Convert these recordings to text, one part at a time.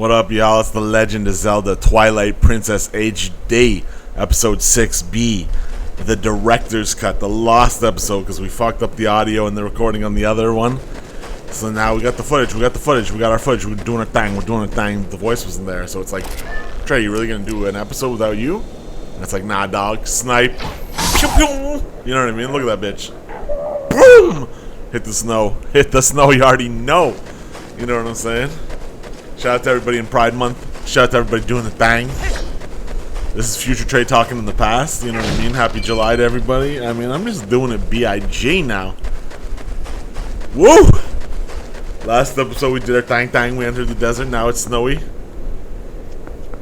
What up, y'all? It's the Legend of Zelda Twilight Princess HD, Episode 6B. The director's cut, the lost episode, because we fucked up the audio and the recording on the other one. So now we got the footage, we got our footage, we're doing our thing, The voice wasn't there, so it's like, Trey, you really gonna do an episode without you? And it's like, nah, dog, snipe. Pew, pew. You know what I mean? Look at that bitch. Boom! Hit the snow, you already know. You know what I'm saying? Shout out to everybody in Pride Month. Shout out to everybody doing the thing. This is Future Trey talking in the past. You know what I mean? Happy July to everybody. I mean, I'm just doing it B.I.G. now. Woo! Last episode we did our thing. We entered the desert. Now it's snowy.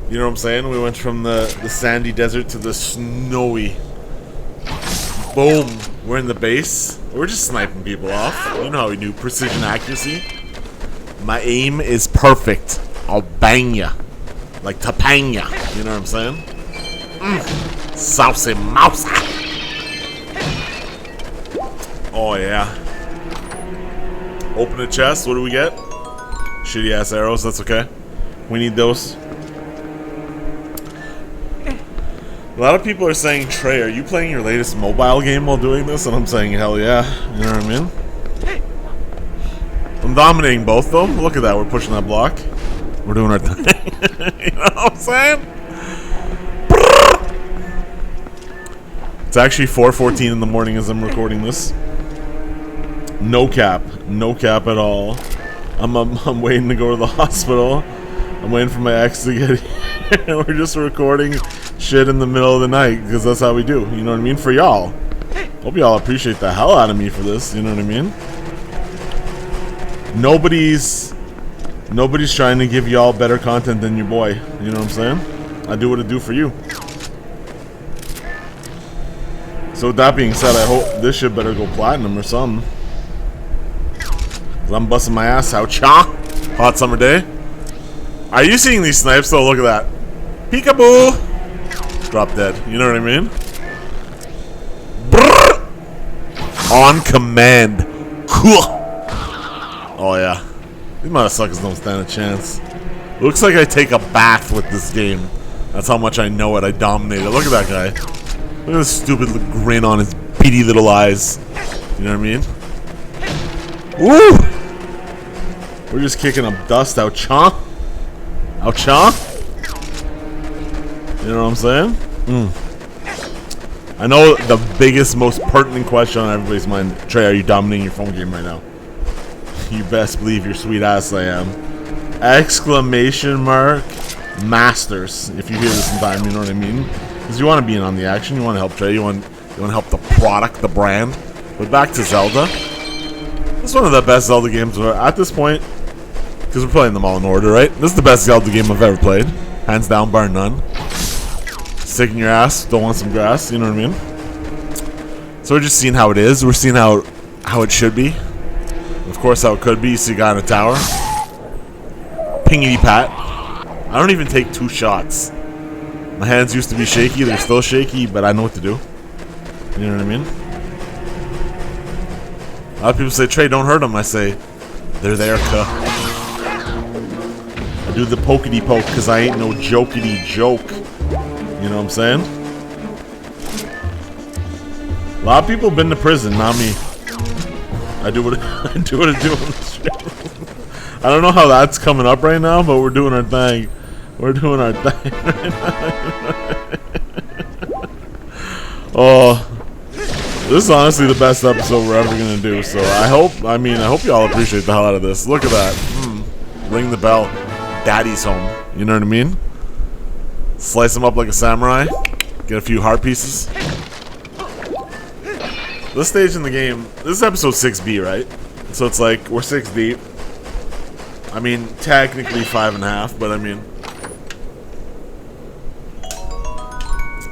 You know what I'm saying? We went from the sandy desert to the snowy. Boom. We're in the base. We're just sniping people off. You know how we do. Precision accuracy. My aim is perfect. I'll bang ya. Like Topanga. You know what I'm saying? Saucy mouse. Oh, yeah. Open a chest. What do we get? Shitty ass arrows. That's okay. We need those. A lot of people are saying, Trey, are you playing your latest mobile game while doing this? And I'm saying, hell yeah. You know what I mean? I'm dominating both, though. Look at that. We're pushing that block. We're doing our thing. You know what I'm saying? It's actually 4:14 in the morning as I'm recording this. No cap at all. I'm waiting to go to the hospital. I'm waiting for my ex to get here. And we're just recording shit in the middle of the night because that's how we do. You know what I mean? For y'all. Hope y'all appreciate the hell out of me for this. You know what I mean? Nobody's trying to give y'all better content than your boy. You know what I'm saying? I do what I do for you. So with that being said, I hope this shit better go platinum or something. Cause I'm busting my ass out, cha. Hot summer day. Are you seeing these snipes though? Look at that. Peekaboo. Drop dead. You know what I mean? Brrr. On command. Cool. Oh yeah. These motherfuckers don't stand a chance. Looks like I take a bath with this game. That's how much I know it. I dominate it. Look at that guy. Look at this stupid grin on his beady little eyes. You know what I mean? Woo! We're just kicking up dust out, cha. Out, cha. You know what I'm saying? I know the biggest, most pertinent question on everybody's mind. Trey, are you dominating your phone game right now? You best believe your sweet ass I am. Exclamation mark masters. If you hear this in time, you know what I mean? Because you want to be in on the action. You want to help Trey. You want to help the product, the brand. But back to Zelda. This is one of the best Zelda games at this point. Because we're playing them all in order, right? This is the best Zelda game I've ever played. Hands down, bar none. Stick in your ass. Don't want some grass. You know what I mean? So we're just seeing how it is. We're seeing how it should be. Of course, how it could be. You see a guy in a tower. Pingity pat. I don't even take 2 shots. My hands used to be shaky. They're still shaky, but I know what to do. You know what I mean? A lot of people say, Trey, don't hurt them. I say, they're there, cuh. I do the pokety poke because I ain't no jokety joke. You know what I'm saying? A lot of people have been to prison, not me. I do what I do on the street. I don't know how that's coming up right now, but we're doing our thing. We're doing our thing right now. Oh, this is honestly the best episode we're ever gonna do. So I hope y'all appreciate the hell out of this. Look at that. Ring the bell. Daddy's home. You know what I mean? Slice him up like a samurai. Get a few heart pieces. This stage in the game, this is episode 6B, right? So it's like, we're 6 deep. I mean, technically 5.5, but I mean,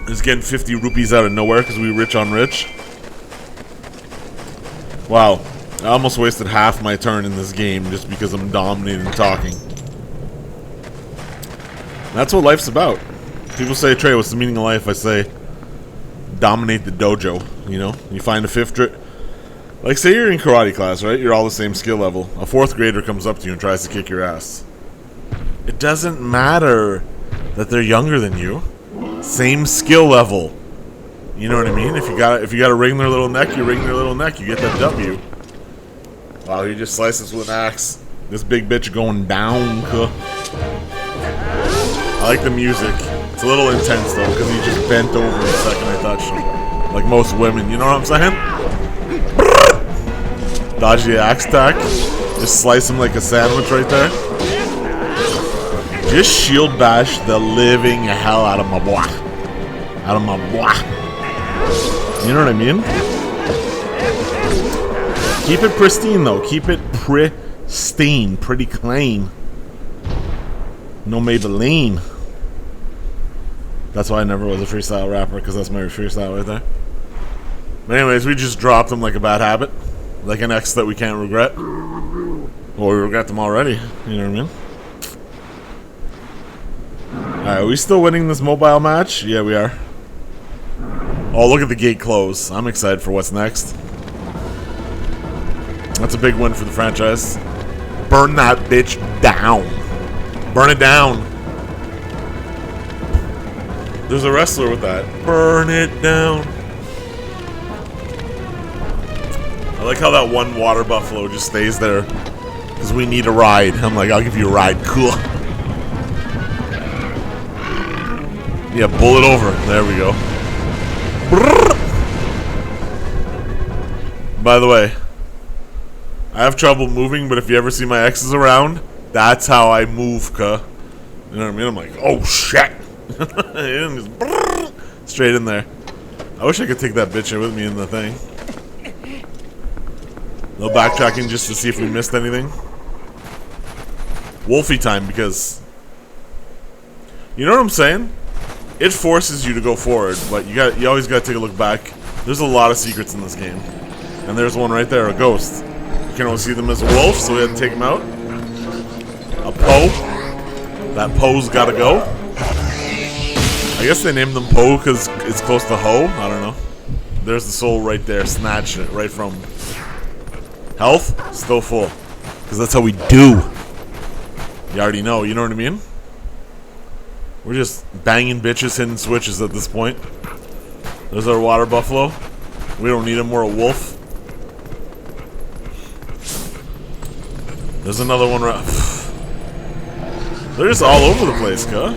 just getting 50 rupees out of nowhere because we rich on rich. Wow, I almost wasted half my turn in this game just because I'm dominating and talking. That's what life's about. People say, Trey, what's the meaning of life? I say, dominate the dojo. You know, you find a like, say you're in karate class, right? You're all the same skill level. A 4th grader comes up to you and tries to kick your ass. It doesn't matter that they're younger than you. Same skill level. You know what I mean? If you gotta wring their little neck, you wring their little neck. You get that W. Wow, he just slices with an axe. This big bitch going down. I like the music. It's a little intense though, because he just bent over the second I touched him. Like most women, you know what I'm saying? Dodge the axe attack. Just slice him like a sandwich right there. Just shield bash the living hell out of my boy. Out of my boy. You know what I mean? Keep it pristine though. Keep it pristine. Pretty clean. No Maybelline. That's why I never was a freestyle rapper, because that's my freestyle right there. But anyways, we just dropped them like a bad habit. Like an ex that we can't regret. Well, we regret them already. You know what I mean? Alright, are we still winning this mobile match? Yeah, we are. Oh, look at the gate close. I'm excited for what's next. That's a big win for the franchise. Burn that bitch down. Burn it down. There's a wrestler with that. Burn it down. I like how that one water buffalo just stays there. Because we need a ride. I'm like, I'll give you a ride. Cool. Yeah, bullet over. There we go. By the way, I have trouble moving, but if you ever see my exes around, that's how I move, cuh. You know what I mean? I'm like, oh shit. Straight in there. I wish I could take that bitch in with me in the thing. No backtracking just to see if we missed anything. Wolfie time, because you know what I'm saying? It forces you to go forward, but you always gotta take a look back. There's a lot of secrets in this game. And there's one right there, a ghost. You can only see them as a wolf, so we had to take him out. A Poe. That Poe's gotta go. I guess they named them Poe because it's close to Ho. I don't know. There's the soul right there, snatched it right from health, still full. Because that's how we do. You already know, you know what I mean? We're just banging bitches, hitting switches at this point. There's our water buffalo. We don't need him, we're a wolf. There's another one right. They're just all over the place, cuh.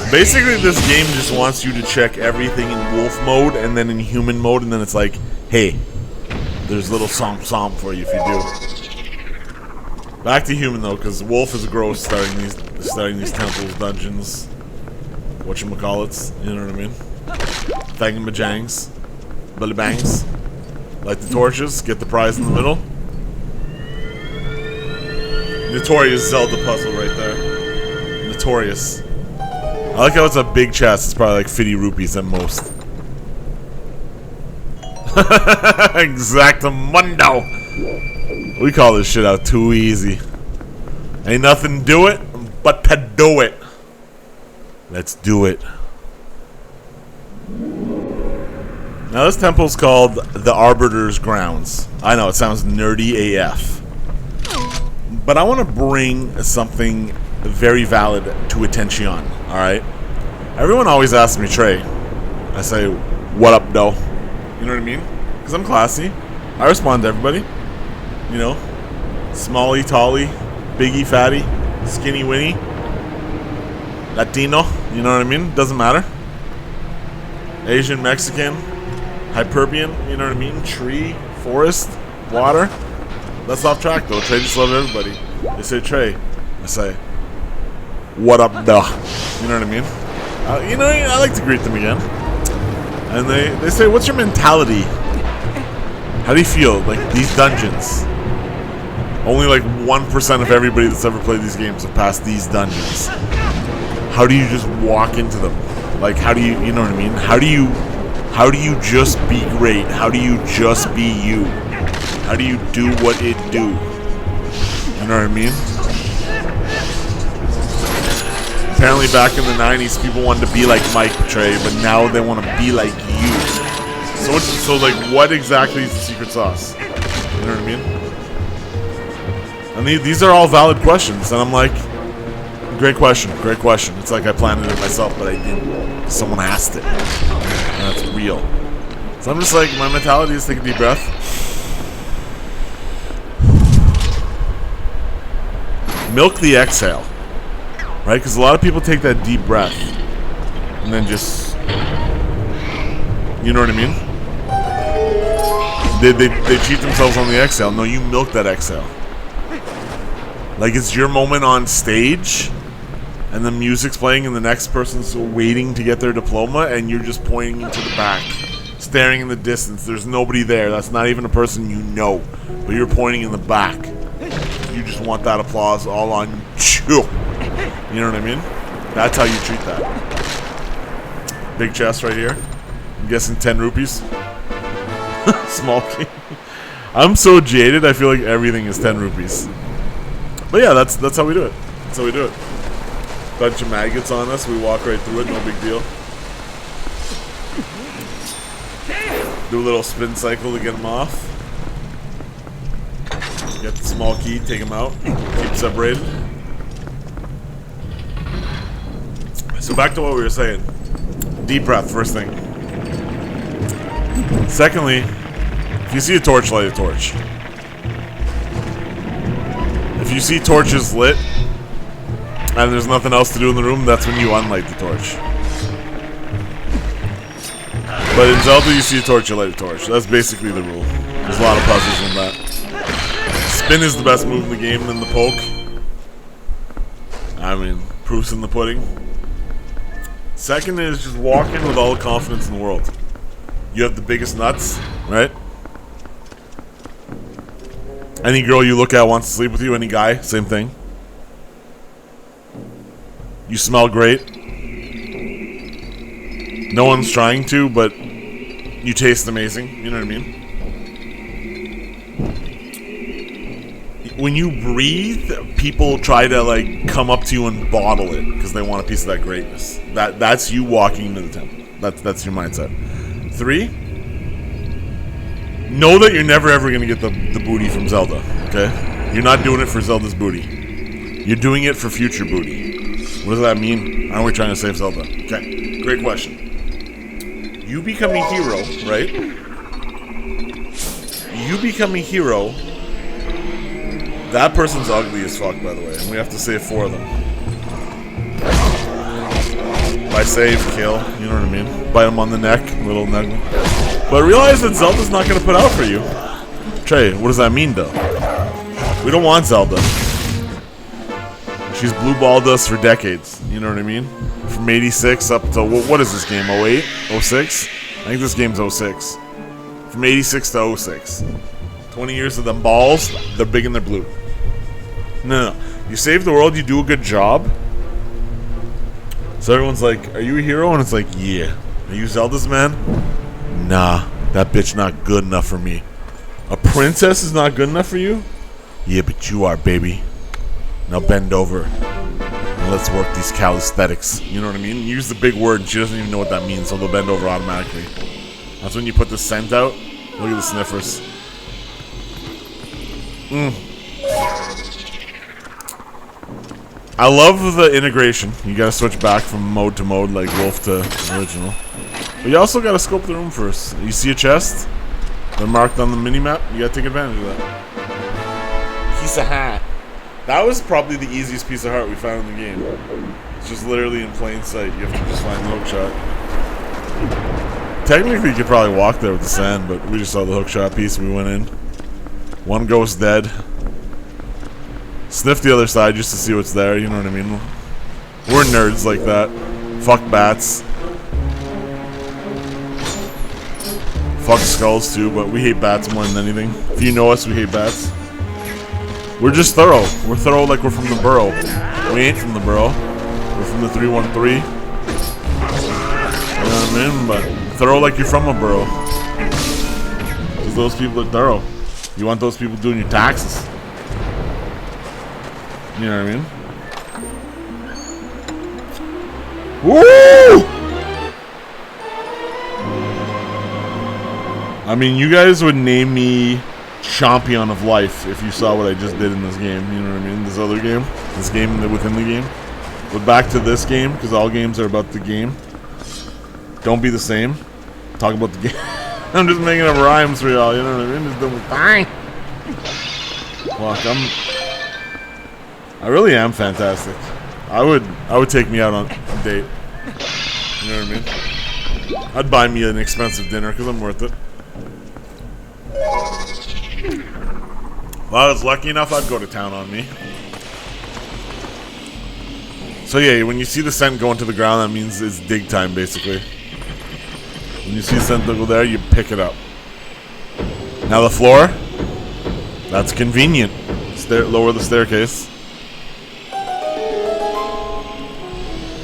Basically, this game just wants you to check everything in wolf mode and then in human mode, and then it's like, hey, there's little somp for you if you do. Back to human though, because wolf is gross starting these temples, dungeons, whatchamacallits, you know what I mean? Thangamajangs, billy bangs. Light the torches, get the prize in the middle. Notorious Zelda puzzle right there. Notorious. I like how it's a big chest. It's probably like 50 rupees at most. Exactamundo. We call this shit out too easy. Ain't nothing to do it but to do it. Let's do it. Now this temple's called the Arbiter's Grounds. I know, it sounds nerdy AF. But I want to bring something very valid to attention, alright? Everyone always asks me, Trey. I say, what up, though? You know what I mean? Because I'm classy. I respond to everybody. You know? Smallie, tallie, biggie, fatty, skinny, winny, Latino. You know what I mean? Doesn't matter. Asian, Mexican, Hyperbian, you know what I mean? Tree, forest, water. That's off track though. Trey just loves everybody. They say Trey. I say, what up, duh? You know what I mean? You know, I like to greet them again. And they say, what's your mentality? How do you feel? Like, these dungeons. Only like 1% of everybody that's ever played these games have passed these dungeons. How do you just walk into them? Like, how do you, you know what I mean? How do you just be great? How do you just be you? How do you do what it do? You know what I mean? Apparently back in the 90s, people wanted to be like Mike Trey, but now they want to be like you. So like, what exactly is the secret sauce? You know what I mean? And these are all valid questions, and I'm like, great question, great question. It's like I planned it myself, but I didn't. Someone asked it, and that's real. So I'm just like, my mentality is take a deep breath. Milk the exhale, right? Because a lot of people take that deep breath and then just, you know what I mean? They cheat themselves on the exhale. No, you milk that exhale. Like it's your moment on stage, and the music's playing, and the next person's waiting to get their diploma, and you're just pointing into the back, staring in the distance. There's nobody there. That's not even a person you know, but you're pointing in the back. You just want that applause all on you. You know what I mean? That's how you treat that. Big chest right here. I'm guessing 10 rupees. Small key. I'm so jaded, I feel like everything is 10 rupees. But yeah, that's how we do it. That's how we do it. Bunch of maggots on us, we walk right through it, no big deal. Do a little spin cycle to get them off. Get the small key, take them out, keep separated. So back to what we were saying. Deep breath, first thing. Secondly, if you see a torch, light a torch. If you see torches lit and there's nothing else to do in the room, that's when you unlight the torch. But in Zelda, you see a torch, you light a torch. That's basically the rule. There's a lot of puzzles in that. Spin is the best move in the game than the poke. I mean, proof's in the pudding. Second is just walk in with all the confidence in the world. You have the biggest nuts, right? Any girl you look at wants to sleep with you. Any guy, same thing. You smell great. No one's trying to, but you taste amazing. You know what I mean? When you breathe, people try to like come up to you and bottle it because they want a piece of that greatness. That's you walking into the temple. That's your mindset. 3, know that you're never ever gonna get the booty from Zelda. Okay, you're not doing it for Zelda's booty. You're doing it for future booty. What does that mean? Aren't we trying to save Zelda? Okay, great question. You become a hero, right? You become a hero. That person's ugly as fuck, by the way, and we have to save 4 of them. By save, kill, you know what I mean? Bite them on the neck, little nugget. But realize that Zelda's not going to put out for you. Trey, what does that mean, though? We don't want Zelda. She's blue-balled us for decades, you know what I mean? From 86 up to, what is this game, 08? 06? I think this game's 06. From 86 to 06. 20 years of them balls, they're big and they're blue. No. You save the world, you do a good job. So everyone's like, are you a hero? And it's like, yeah. Are you Zelda's man? Nah, that bitch not good enough for me. A princess is not good enough for you? Yeah, but you are, baby. Now bend over and let's work these calisthenics. You know what I mean? Use the big word and she doesn't even know what that means, so they'll bend over automatically. That's when you put the scent out. Look at the sniffers. I love the integration. You gotta switch back from mode to mode, like Wolf to original. But you also gotta scope the room first. You see a chest? They're marked on the mini-map. You gotta take advantage of that. Piece of hat. That was probably the easiest piece of heart we found in the game. It's just literally in plain sight. You have to just find the hook shot. Technically, you could probably walk there with the sand, but we just saw the hook shot piece and we went in. One ghost dead. Sniff the other side just to see what's there, you know what I mean? We're nerds like that. Fuck bats. Fuck skulls too, but we hate bats more than anything. If you know us, we hate bats. We're just thorough. We're thorough like we're from the borough. We ain't from the borough. We're from the 313. You know what I mean? But thorough like you're from a borough. Because those people are thorough. You want those people doing your taxes. You know what I mean? Woo! I mean, you guys would name me champion of life if you saw what I just did in this game. You know what I mean? This other game. This game within the game. But back to this game, because all games are about the game. Don't be the same. Talk about the game. I'm just making up rhymes for y'all, you know what I mean? Just doing fine. Fuck, I really am fantastic. I would take me out on a date. You know what I mean? I'd buy me an expensive dinner because I'm worth it. If I was lucky enough, I'd go to town on me. So yeah, when you see the scent go into the ground, that means it's dig time, basically. When you see the scent go there, you pick it up. Now the floor, that's convenient. Lower the staircase.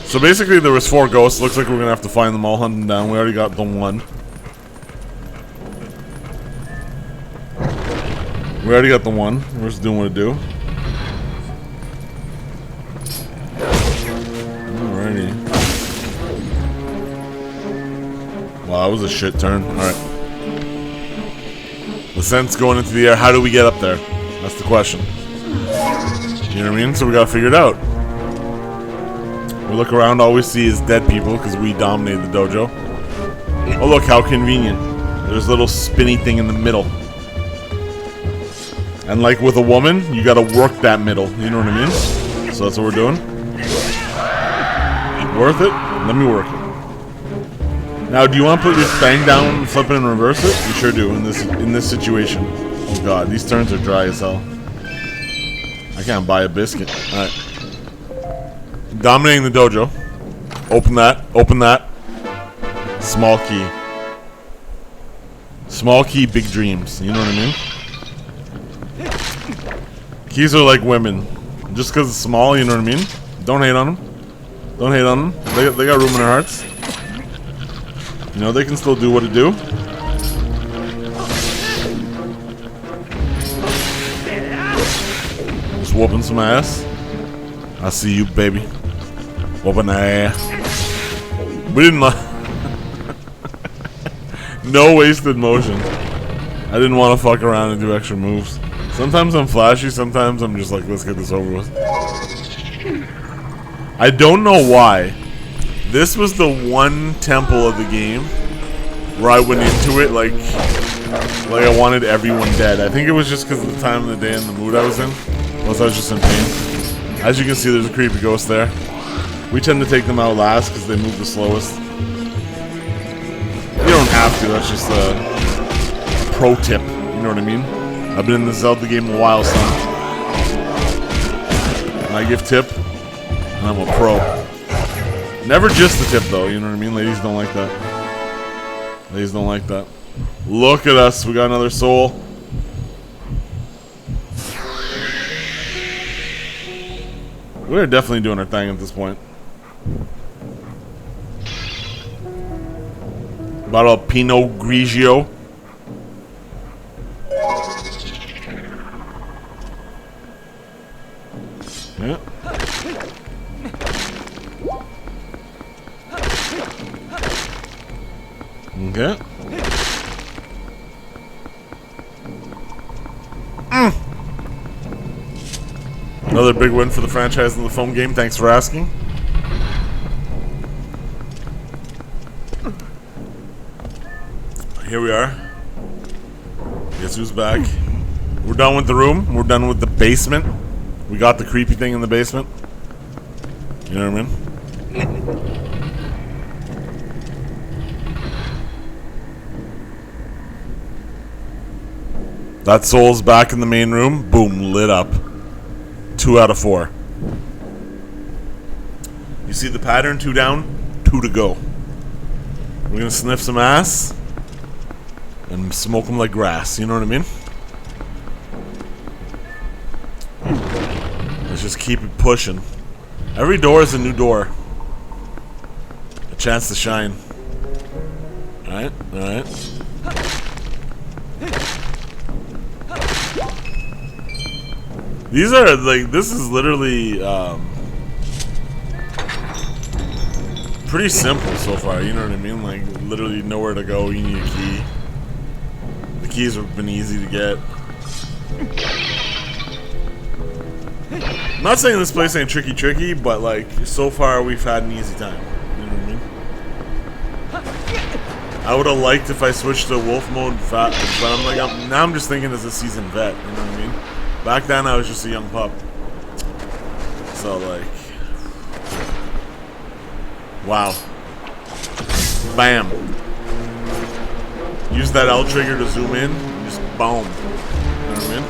So basically there was 4 ghosts. Looks like we're gonna have to find them all, hunt them down. We already got the one. We already got the one. We're just doing what it do. Alrighty. Wow, that was a shit turn. Alright. The scent's going into the air. How do we get up there? That's the question. You know what I mean? So we gotta figure it out. We look around, all we see is dead people because we dominated the dojo. Oh look, how convenient. There's a little spinny thing in the middle. And like with a woman, you gotta work that middle. You know what I mean? So that's what we're doing. Worth it? Let me work it. Now, do you want to put your thing down, flip it, and reverse it? You sure do in this situation. Oh god, these turns are dry as hell. I can't buy a biscuit. Alright. Dominating the dojo. Open that. Open that. Small key. Small key, big dreams. You know what I mean? Keys are like women. Just because it's small, you know what I mean? Don't hate on them. Don't hate on them. They got room in their hearts. You know, they can still do what it do. Just whooping some ass. I see you, baby. Whooping the ass. We didn't no wasted motion. I didn't want to fuck around and do extra moves. Sometimes I'm flashy, sometimes I'm just like, let's get this over with. I don't know why. This was the one temple of the game where I went into it like I wanted everyone dead. I think it was just because of the time of the day and the mood I was in. Plus I was just in pain. As you can see, there's a creepy ghost there. We tend to take them out last because they move the slowest. You don't have to, that's just a pro tip. You know what I mean? I've been in the Zelda game a while, son. And I give tip, and I'm a pro. Never just the tip, though, you know what I mean? Ladies don't like that. Ladies don't like that. Look at us, we got another soul. We're definitely doing our thing at this point. Bottle of Pinot Grigio. Yeah. Okay. Another big win for the franchise in the phone game. Thanks for asking. Here we are. Guess who's back? We're done with the room. We're done with the basement. We got the creepy thing in the basement. You know what I mean? That soul's back in the main room. Boom, lit up. 2 out of 4. You see the pattern? 2 down, 2 to go. We're gonna sniff some ass and smoke them like grass. You know what I mean? Let's just keep it pushing. Every door is a new door. A chance to shine. Alright, alright. These are like, this is literally pretty simple so far, you know what I mean? Like, literally nowhere to go, you need a key. The keys have been easy to get. I'm not saying this place ain't tricky, but like so far we've had an easy time. You know what I mean? I would have liked if I switched to wolf mode, but I'm like, now I'm just thinking as a seasoned vet. You know what I mean? Back then I was just a young pup. So like, wow, bam. Use that L trigger to zoom in, and just boom. You know what I mean?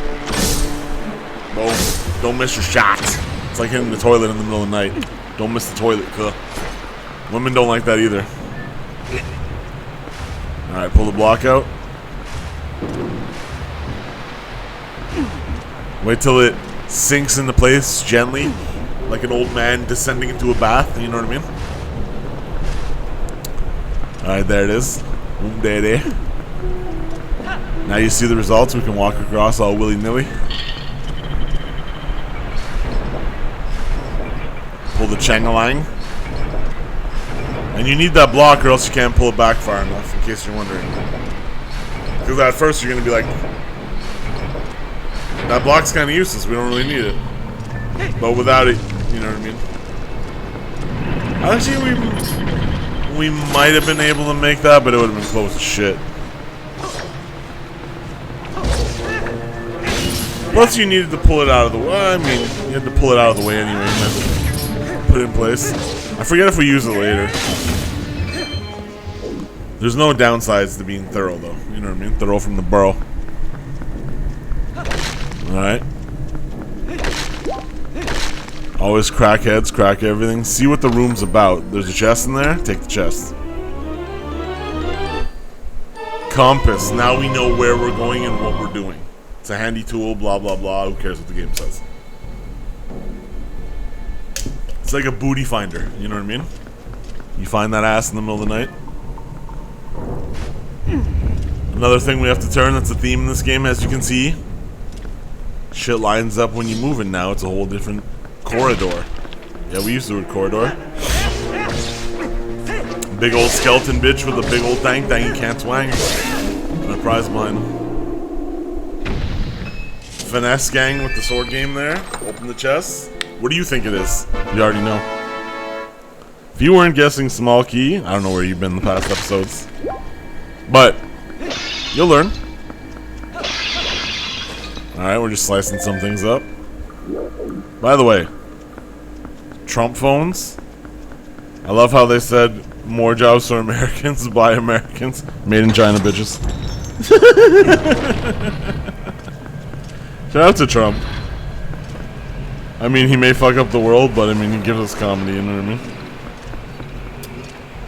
Boom. Don't miss your shots. It's like hitting the toilet in the middle of the night. Don't miss the toilet, cuh. Women don't like that either. Alright, pull the block out. Wait till it sinks into place gently, like an old man descending into a bath, you know what I mean? Alright, there it is. Boom, there. Now you see the results, we can walk across all willy-nilly. Pull the Changalang. And you need that block or else you can't pull it back far enough, in case you're wondering. Because at first you're going to be like, that block's kind of useless, we don't really need it. But without it, you know what I mean? Actually, we might have been able to make that, but it would have been close as shit. Plus you needed to pull it out of the way. I mean, you had to pull it out of the way anyway. You might as well put it in place. I forget if we use it later. There's no downsides to being thorough, though. You know what I mean? Thorough from the burrow. Alright. Always crack heads, crack everything. See what the room's about. There's a chest in there. Take the chest. Compass. Now we know where we're going and what we're doing. It's a handy tool, blah, blah, blah. Who cares what the game says? It's like a booty finder, you know what I mean? You find that ass in the middle of the night. Another thing we have to turn, that's the theme in this game, as you can see. Shit lines up when you move it now. It's a whole different corridor. Yeah, we used the word corridor. Big old skeleton bitch with a big old tank that you can't swang. And a prize mine. Finesse gang with the sword game there. Open the chest. What do you think it is? You already know. If you weren't guessing small key, I don't know where you've been in the past episodes. But you'll learn. Alright, we're just slicing some things up. By the way, Trump phones. I love how they said more jobs for Americans by Americans. Made in China, bitches. Shout out to Trump. I mean, he may fuck up the world, but I mean, he gives us comedy, you know what I mean?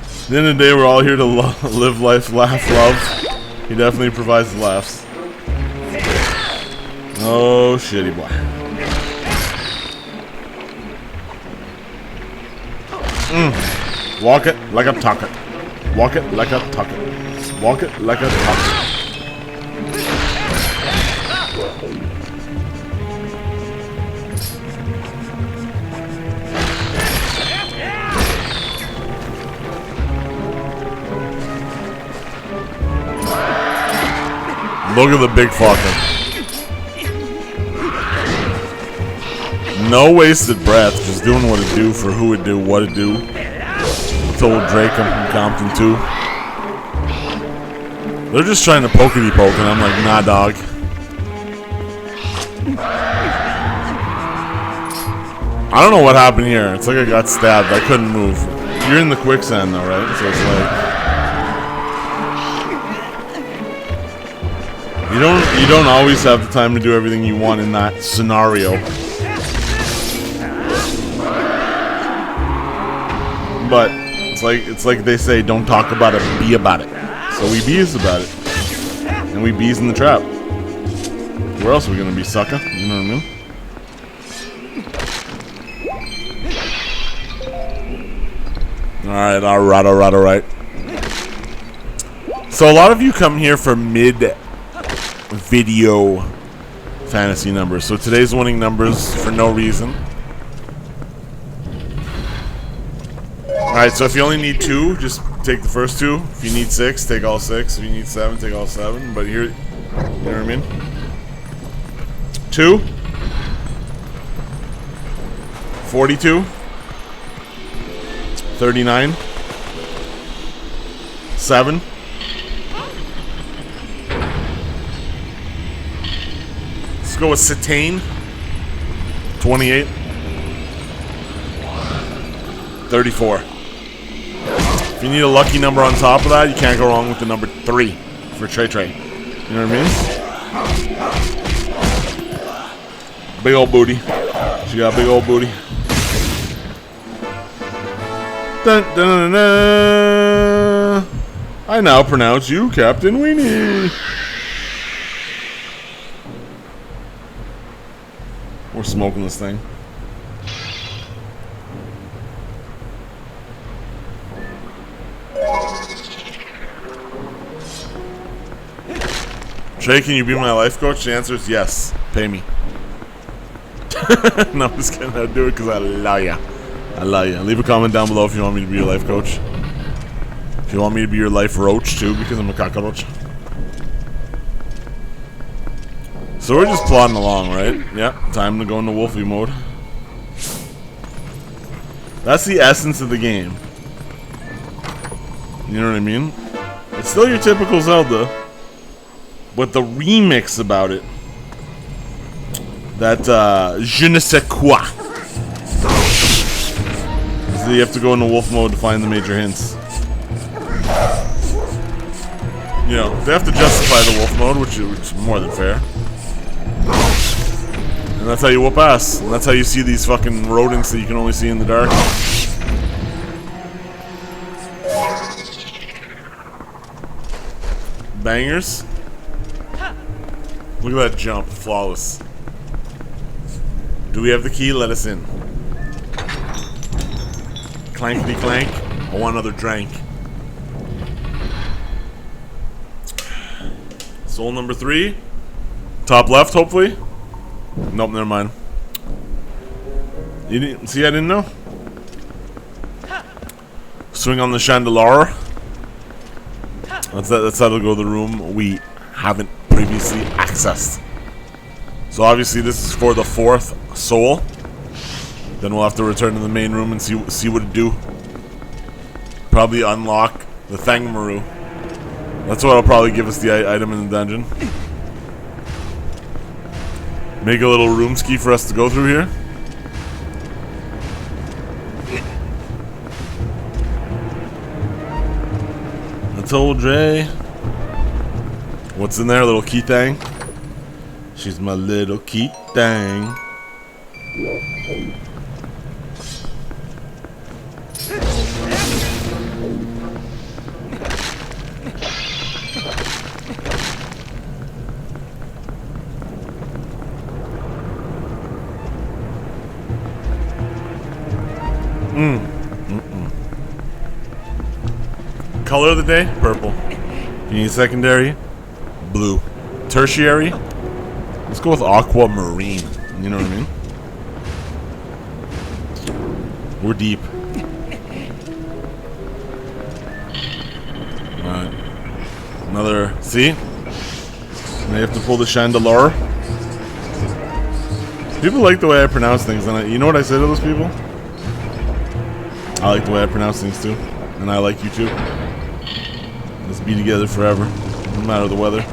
At the end of the day, we're all here to live life, laugh, love. He definitely provides the laughs. Oh, shitty boy. Walk it like a talk it. Walk it like a talk it. Walk it like a talk it. Look at the big fucker. No wasted breath, just doing what it do for who it do, what it do. Told Drake I'm from Compton too. They're just trying to pokety poke, and I'm like, nah, dog. I don't know what happened here. It's like I got stabbed. I couldn't move. You're in the quicksand though, right? So it's like you don't always have the time to do everything you want in that scenario. But it's like they say, don't talk about it, be about it. So we bees about it. And we bees in the trap. Where else are we gonna be, sucker? You know what I mean? Alright. So a lot of you come here for mid-video fantasy numbers. So today's winning numbers for no reason. Alright, so if you only need 2, just take the first 2. If you need 6, take all 6. If you need 7, take all 7. But here, you know what I mean? 2. 42. 39. 7. 'Let's go with Satane. 28. 34. If you need a lucky number on top of that, you can't go wrong with the number 3 for Trey Trey. You know what I mean? Big old booty. She got a big old booty. Dun, dun, dun, dun. I now pronounce you Captain Weenie. We're smoking this thing. Trey, can you be my life coach? The answer is yes. Pay me. No, I'm just kidding. I do it because I love ya. I love ya. Leave a comment down below if you want me to be your life coach. If you want me to be your life roach too, because I'm a cockroach. So we're just plodding along, right? Yep. Time to go into Wolfie mode. That's the essence of the game. You know what I mean? It's still your typical Zelda, but the remix about it. That je ne sais quoi. So you have to go into wolf mode to find the major hints. You know, they have to justify the wolf mode, which is more than fair. And that's how you whoop ass. And that's how you see these fucking rodents that you can only see in the dark. Bangers. Look at that jump. Flawless. Do we have the key? Let us in. Clankety clank. I want another drink. Soul number 3. Top left, hopefully. Nope, never mind. You didn't see? I didn't know. Swing on the chandelier. That's how to go to the room we haven't previously accessed. So obviously this is for the 4th soul. Then we'll have to return to the main room and see what it do. Probably unlock the Thangamaroo. That's what'll probably give us the item in the dungeon. Make a little room ski for us to go through here. I told Dre. What's in there? A little key thing. She's my little key thing. Color of the day? Purple. You need secondary? Blue. Tertiary? Let's go with aquamarine. You know what I mean? We're deep. Alright. Another. See? Now you have to pull the chandelier. People like the way I pronounce things, and you know what I say to those people? I like the way I pronounce things too. And I like you too. Let's be together forever. No matter the weather.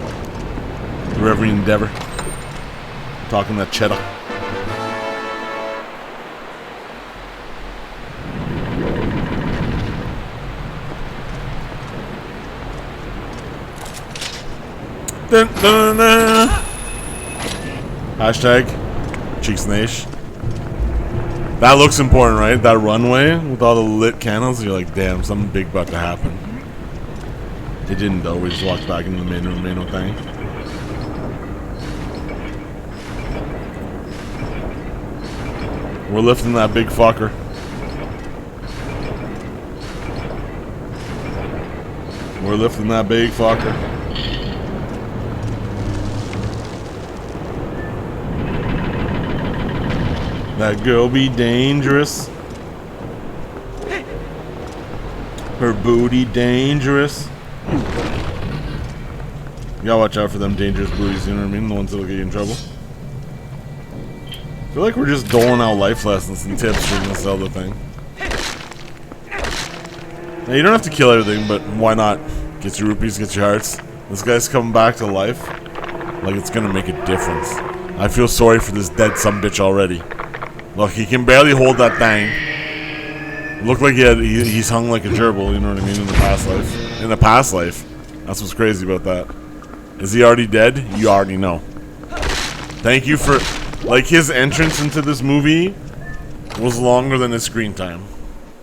Through every endeavor. Talking that cheddar. Dun, dun, dun. Hashtag Cheeksnaish. That looks important, right? That runway with all the lit candles. You're like, damn, something big about to happen. It didn't though. We just walked back into the main room thing. We're lifting that big fucker. We're lifting that big fucker. That girl be dangerous. Her booty dangerous. You gotta watch out for them dangerous booties, you know what I mean? The ones that'll get you in trouble. feel like we're just doling out life lessons and tips for the Zelda thing. Now, you don't have to kill everything, but why not? Get your rupees, get your hearts. This guy's coming back to life. Like it's gonna make a difference. I feel sorry for this dead sumbitch already. Look, he can barely hold that thing. Looked like he's hung like a gerbil, you know what I mean, in the past life. In the past life. That's what's crazy about that. Is he already dead? You already know. Thank you for... Like, his entrance into this movie was longer than his screen time.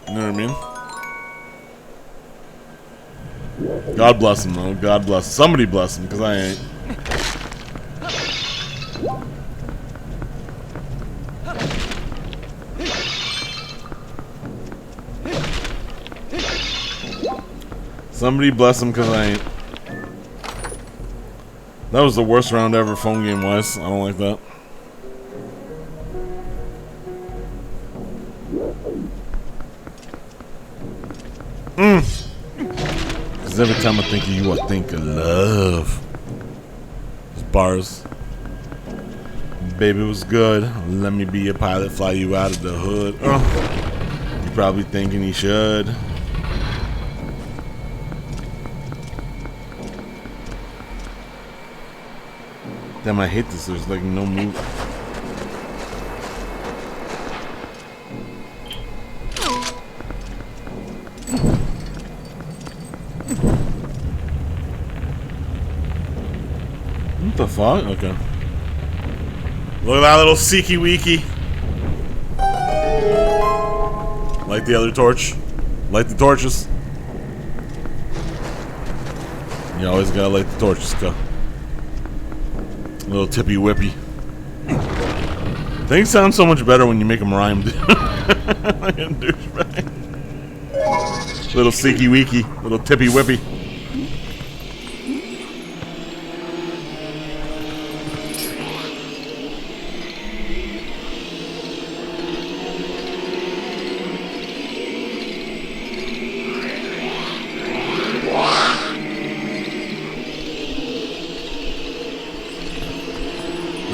You know what I mean? God bless him, though. God bless him. Somebody bless him, because I ain't. Somebody bless him, because I ain't. That was the worst round ever phone game-wise. I don't like that. Because every time I think of you, I think of love. Those bars. Baby was good. Let me be a pilot, fly you out of the hood. You're probably thinking he should. Damn, I hate this. There's like no move. What the fuck? Okay. Look at that little seeky weeky. Light the other torch. Light the torches. You always gotta light the torches, go. Little tippy whippy. Things sound so much better when you make them rhyme. Like a douchebag. Little seeky weeky. Little tippy whippy.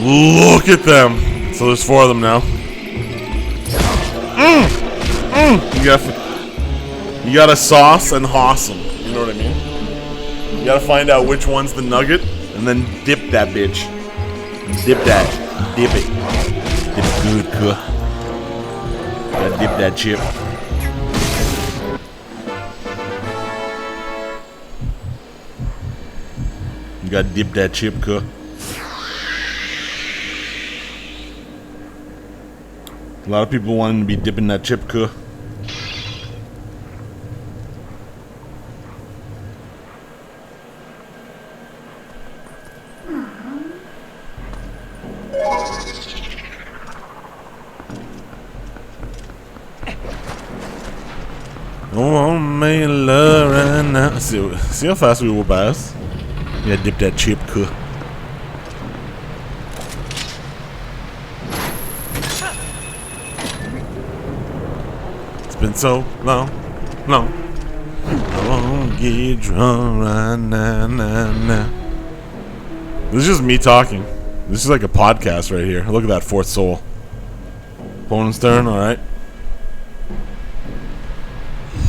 Look at them. So there's 4 of them now. You gotta sauce and hoss them. You know what I mean? You gotta find out which one's the nugget and then dip that bitch. Dip that. Dip it. Dip it good, cook. Gotta dip that chip. You gotta dip that chip, cook. A lot of people wanting to be dipping that chip, kuh. Oh, may love right now. See how fast we will pass? Yeah, dip that chip, kuh. Been so long. I won't get drunk right now. This is just me talking. This is like a podcast right here. Look at that 4th soul. Opponent's turn, alright.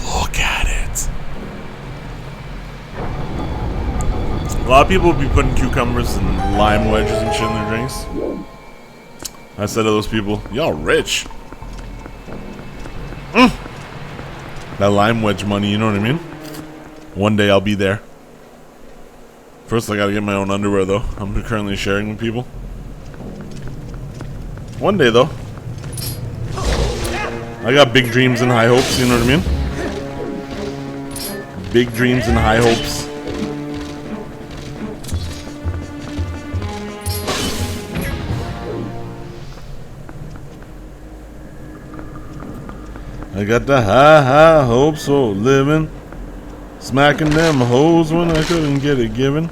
Look at it. A lot of people will be putting cucumbers and lime wedges and shit in their drinks. I said to those people, y'all rich. That lime wedge money, you know what I mean? One day I'll be there. First I gotta get my own underwear though. I'm currently sharing with people. One day though. I got big dreams and high hopes, you know what I mean? Big dreams and high hopes. I got the high hopes of living, smacking them hoes when I couldn't get it given.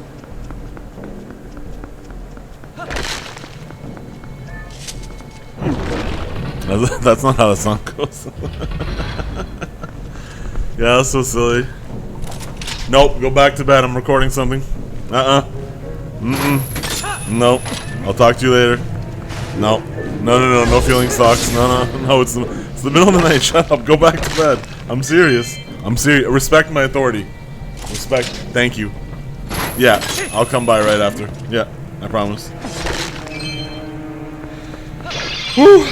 That's not how the song goes. Yeah, that's so silly. Nope, go back to bed. I'm recording something. Nope. I'll talk to you later. Nope. No feeling sucks. No, it's the middle of the night. Shut up. Go back to bed. I'm serious. Respect my authority. Respect. Thank you. Yeah, I'll come by right after. Yeah, I promise. Whew.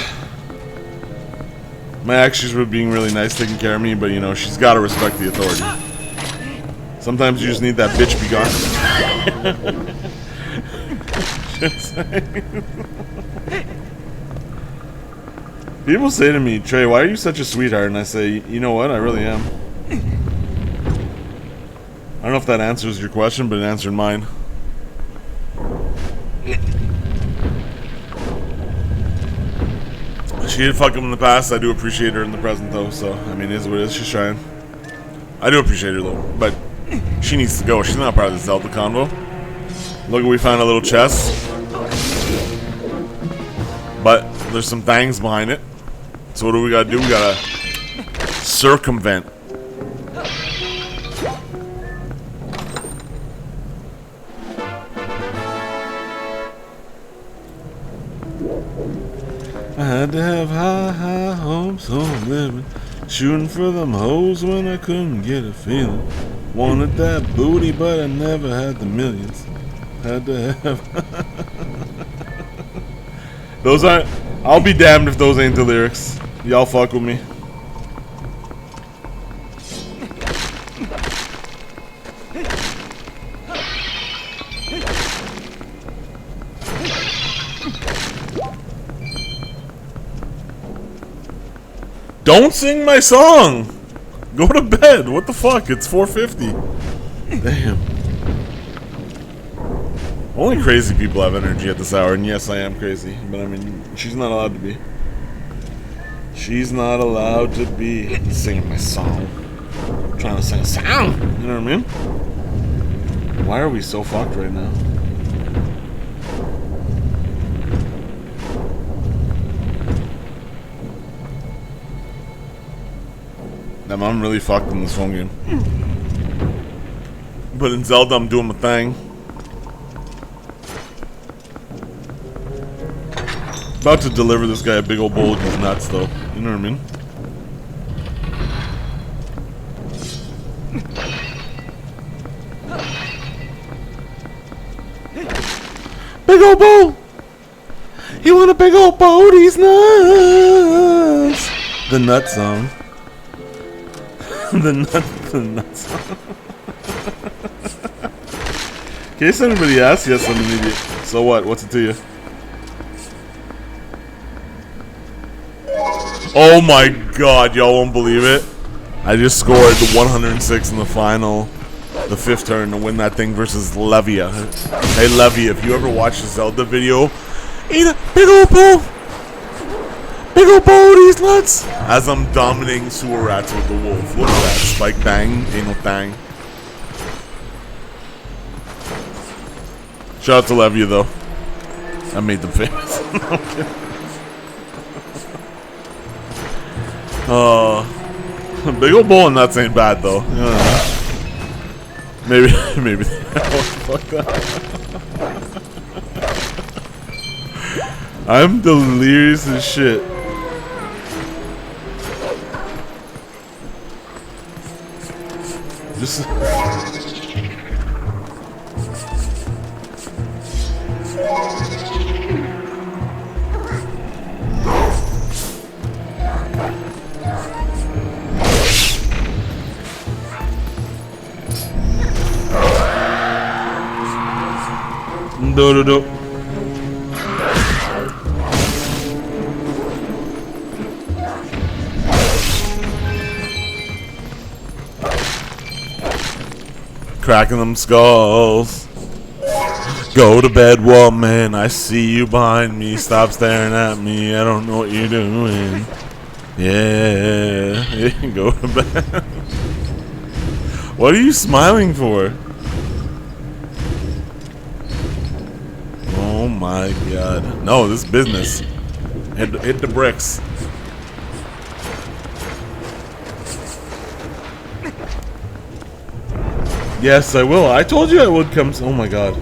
My actions were being really nice, taking care of me, but you know, she's got to respect the authority. Sometimes you just need that bitch be gone. People say to me, Trey, why are you such a sweetheart? And I say, you know what? I really am. I don't know if that answers your question, but it answered mine. She did fuck him in the past. I do appreciate her in the present, though. So, I mean, it is what it is. She's trying. I do appreciate her, though. But she needs to go. She's not part of the Zelda convo. Look, we found a little chest. But there's some things behind it. So what do we gotta do? We gotta circumvent. I had to have high hopes on living, shooting for them hoes when I couldn't get a feeling. Wanted that booty, but I never had the millions. Had to have. Those aren't. I'll be damned if those ain't the lyrics. Y'all fuck with me. Don't sing my song! Go to bed! What the fuck? It's 4:50. Damn. Only crazy people have energy at this hour, and yes, I am crazy. But I mean, she's not allowed to be. She's not allowed to be singing my song. I'm trying to sing a song! You know what I mean? Why are we so fucked right now? I'm really fucked in this phone game. But in Zelda, I'm doing my thing. About to deliver this guy a big old bowl of these nuts, though. You know what I mean? Big old bowl! You want a big old bowl of these nuts? The nut song. the nut song. In case anybody asks, yes, I'm an idiot. So what? What's it to you? Oh my god, y'all won't believe it. I just scored the 106 in the final, the 5th turn to win that thing versus Levia. Hey Levia, if you ever watch the Zelda video, eat a big old bowl! Big old bowl of these nuts! As I'm dominating sewer rats with the wolf. Look at that. Spike bang, ain't no thang. Shout out to Levia though. I made them famous. Big old bowl of nuts ain't bad though. Maybe fuck that. I'm delirious as shit. Just do. Cracking them skulls. Go to bed, woman. I see you behind me. Stop staring at me. I don't know what you're doing. Yeah. Go to bed. What are you smiling for? Oh my god. No, this is business. Hit the bricks. Yes, I will. I told you I would come. Oh my god.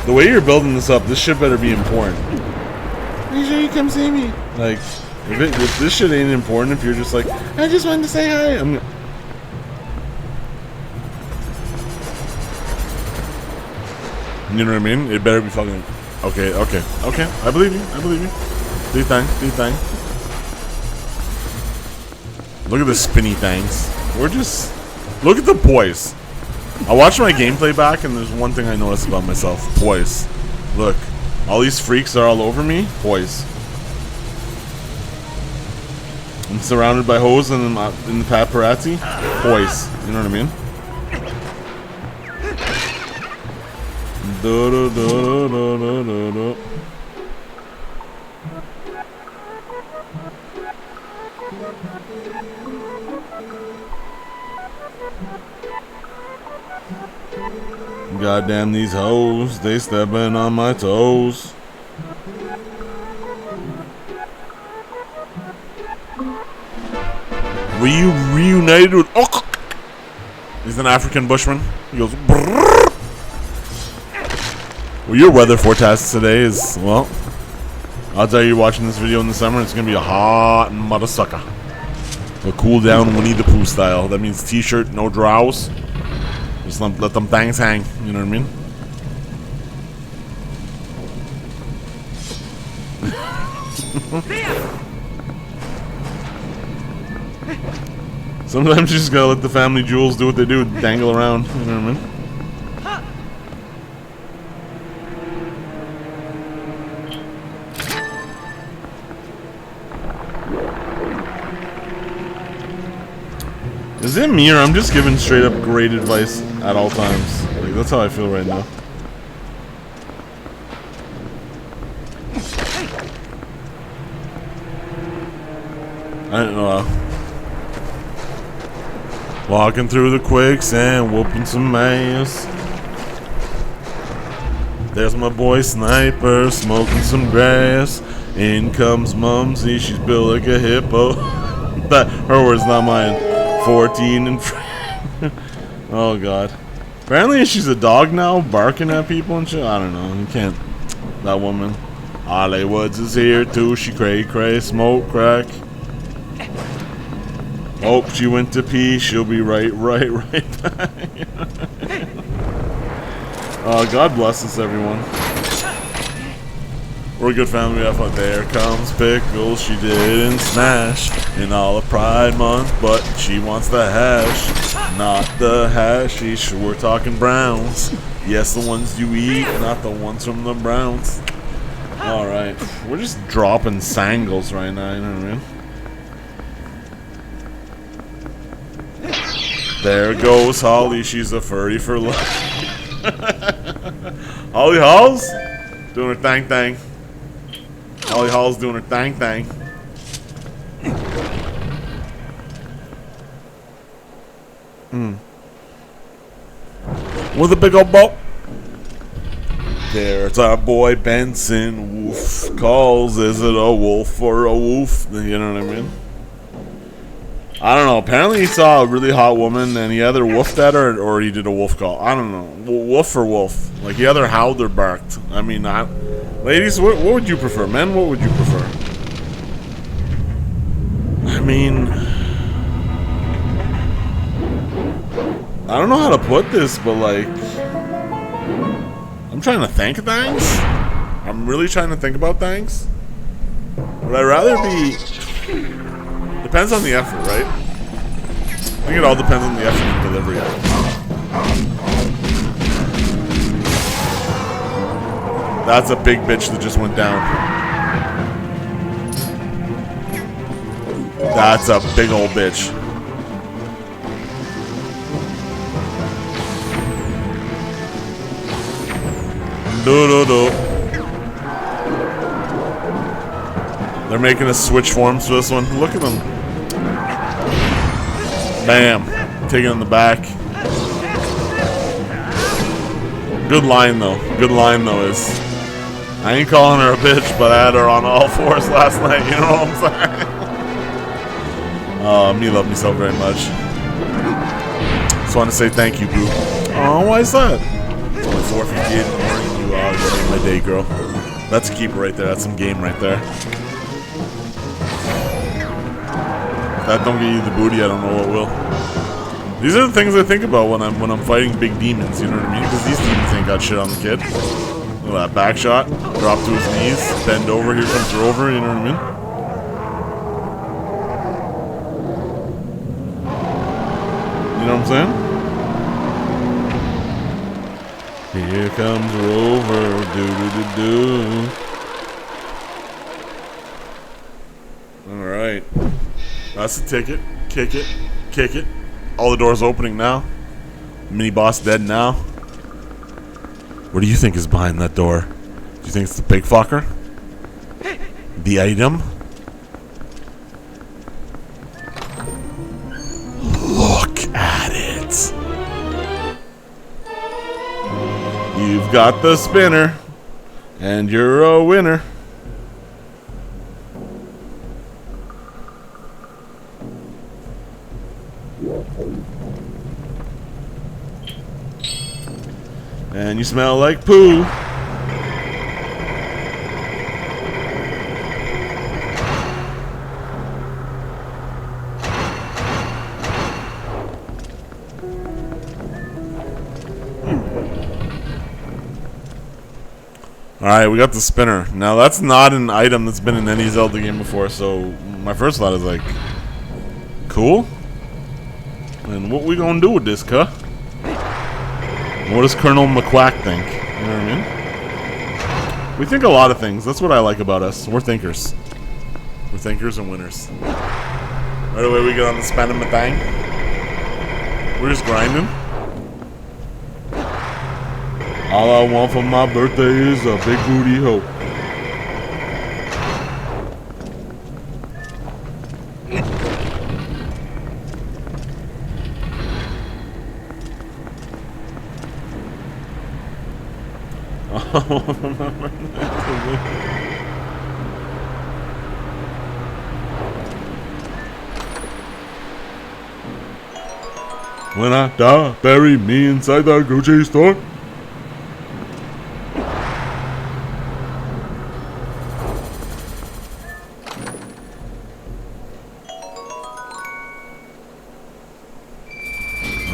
The way you're building this up, this shit better be important. Are you sure you come see me? Like, if this shit ain't important, if you're just like, I just wanted to say hi, you know what I mean? It better be fucking... Okay. I believe you. Do your thing. Look at the spinny things. Look at the poise. I watched my gameplay back, and there's one thing I noticed about myself. Poise. Look. All these freaks are all over me. Poise. I'm surrounded by hoes and in the paparazzi. Poise. You know what I mean? Goddamn these hoes, they stepping on my toes. Were you reunited with... Oh! He's an African bushman. He goes... Brrr. Well, your weather forecast today is... Well, I'll tell you, watching this video in the summer, it's going to be a hot mother sucker. A cool down Winnie the Pooh style. That means t-shirt, no drawers. Just let them things hang. You know what I mean? Sometimes you just gotta let the family jewels do what they do, dangle around. You know what I mean? Is it me or I'm just giving straight up great advice at all times? Like, that's how I feel right now. I don't know. Walking through the quicksand, whooping some ass. There's my boy Sniper, smoking some grass. In comes Mumsy, she's built like a hippo. That, her words, not mine. 14 and... Oh, God. Apparently she's a dog now, barking at people and shit. I don't know. You can't... That woman. Ollie Woods is here, too. She cray, smoke crack. Oh, she went to pee. She'll be right back. Oh, God bless us, everyone. We're a good family. We have fun. There comes Pickles. She didn't smash in all of Pride Month, but she wants the hash, not the hashish. We're talking browns. Yes, the ones you eat, not the ones from the Browns. All right, we're just dropping sangles right now. You know what I mean? There goes Holly. She's a furry for life. Holly Halls doing her thing. Holly Hall's doing her thing. With a big old boat. There's our boy Benson. Woof calls. Is it a wolf or a woof? You know what I mean? I don't know. Apparently he saw a really hot woman and he either woofed at her or he did a wolf call. I don't know. Woof or wolf? Like he either howled or barked. I mean, ladies, what would you prefer? Men, what would you prefer? I mean, I don't know how to put this, but like, I'm trying to think of things. I'm really trying to think about things. Would I rather be... Depends on the effort, right? I think it all depends on the effort and delivery. That's a big bitch that just went down. That's a big old bitch. Do. They're making us switch forms for this one. Look at them. Bam. Taking in the back. Good line though. Is I ain't calling her a bitch, but I had her on all fours last night. You know what I'm saying? Me love me so very much. Just want to say thank you, boo. Oh, why is that? It's only 4:58 in the morning. You are you made my day, girl. That's a keeper right there. That's some game right there. If that don't get you the booty, I don't know what will. These are the things I think about when I'm fighting big demons, you know what I mean? Because these demons ain't got shit on the kid. Look at that back shot, drop to his knees, bend over, here comes Rover, you know what I mean? You know what I'm saying? Here comes Rover, do-do-do-do. Alright. That's the ticket. Kick it. Kick it. All the doors opening now. Mini boss dead now. What do you think is behind that door? Do you think it's the big fucker? The item? Look at it. You've got the spinner, and you're a winner. And you smell like poo. Alright, we got the spinner. Now that's not an item that's been in any Zelda game before, so my first thought is like, cool? And what we gonna do with this, cuh? What does Colonel McQuack think? You know what I mean? We think a lot of things. That's what I like about us. We're thinkers. We're thinkers and winners. Right away we get on the spending the thing. We're just grinding. All I want for my birthday is a big booty hoe. When I die, bury me inside the grocery store.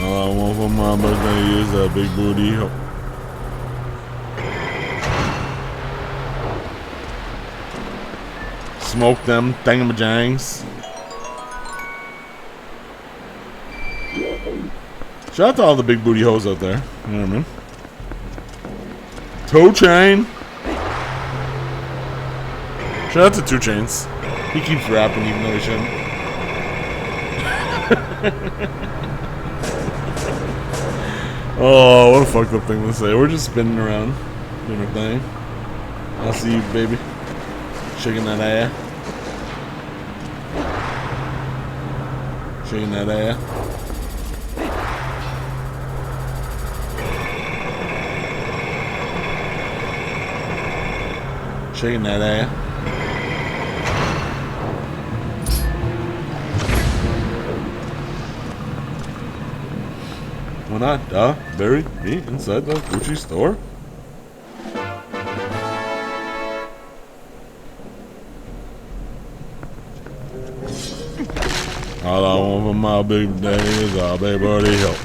All I want for my birthday is a big booty hoe. Smoke them thingamajangs. Shout out to all the big booty hoes out there. You know what I mean? Toe Chain. Shout out to 2 Chainz. He keeps rapping even though he shouldn't. Oh, what a fucked up thing to say. We're just spinning around, doing our thing. I'll see you, baby. Shaking that ass. Shaking that ass. Shaking that ass. When I die, bury me inside the Gucci store. All I want for my big day is a big booty help.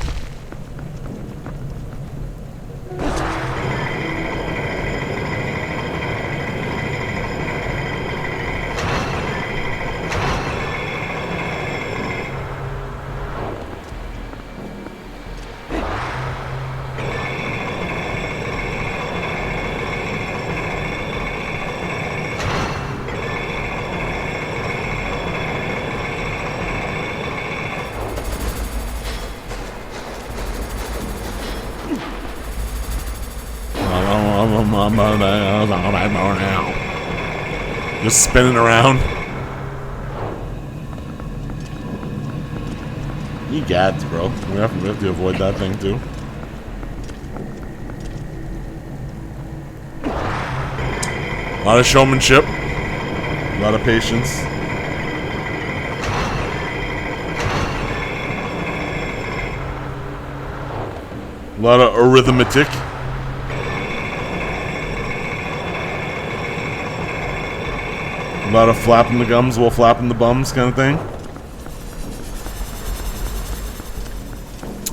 Just spinning around. Ye gads, bro. We have to avoid that thing too. A lot of showmanship. A lot of patience. A lot of arithmetic. lot of flapping the gums while flapping the bums kind of thing.